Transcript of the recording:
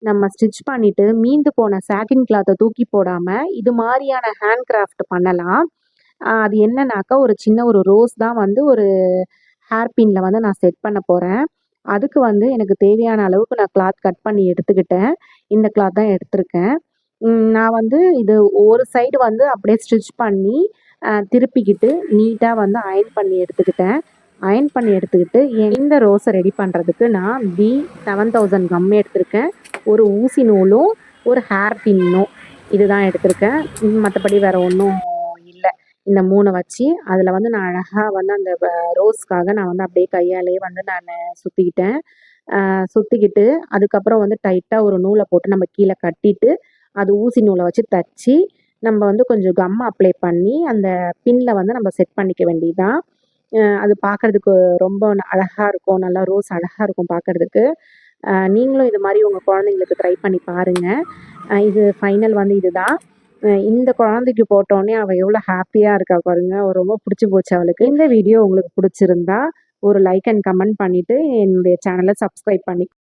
நம்ம ஸ்டிச் பண்ணிவிட்டு மீந்து போன சாட்டின் கிளாத்தை தூக்கி போடாமல் இது மாதிரியான ஹேண்ட் கிராஃப்ட் பண்ணலாம். அது என்னன்னாக்கா ஒரு சின்ன ஒரு ரோஸ் தான் வந்து ஒரு ஹேர் பின்னில் வந்து நான் செட் பண்ண போகிறேன். அதுக்கு வந்து எனக்கு தேவையான அளவுக்கு நான் கிளாத் கட் பண்ணி எடுத்துக்கிட்டேன். இந்த கிளாத் தான் எடுத்திருக்கேன். நான் வந்து இது ஒரு சைடு வந்து அப்படியே ஸ்டிச் பண்ணி திருப்பிக்கிட்டு நீட்டாக வந்து அயர்ன் பண்ணி எடுத்துக்கிட்டேன். அயர்ன் பண்ணி எடுத்துக்கிட்டு இந்த ரோஸை ரெடி பண்ணுறதுக்கு நான் B7000 கம் எடுத்திருக்கேன். ஒரு ஊசி நூலும் ஒரு ஹேர் பின்னும் இதுதான் எடுத்திருக்கேன். மற்றபடி வேறு ஒன்றும் இல்லை. இந்த 3 வச்சு அதில் வந்து நான் அழகாக வந்து அந்த ரோஸ்க்காக நான் வந்து அப்படியே கையாலேயே வந்து நான் சுற்றிக்கிட்டு அதுக்கப்புறம் வந்து டைட்டாக ஒரு நூலை போட்டு நம்ம கீழே கட்டிட்டு அது ஊசி நூலை வச்சு தச்சு நம்ம வந்து கொஞ்சம் கம் அப்ளை பண்ணி அந்த பின்னில் வந்து நம்ம செட் பண்ணிக்க வேண்டியதுதான். அது பார்க்குறதுக்கு ரொம்ப அழகாக இருக்கும். நல்லா ரோஸ் அழகாக இருக்கும் பார்க்குறதுக்கு. நீங்களும் இது மாதிரி உங்கள் குழந்தைங்களுக்கு ட்ரை பண்ணி பாருங்கள். இது ஃபைனல் வந்து இதுதான். இந்த குழந்தைக்கு போட்டோன்னே அவள் எவ்வளோ ஹாப்பியாக இருக்கா பாருங்கள். அவள் ரொம்ப பிடிச்சி போச்சு அவளுக்கு. இந்த வீடியோ உங்களுக்கு பிடிச்சிருந்தா ஒரு லைக் அண்ட் கமெண்ட் பண்ணிவிட்டு என்னுடைய சேனலை சப்ஸ்கிரைப் பண்ணி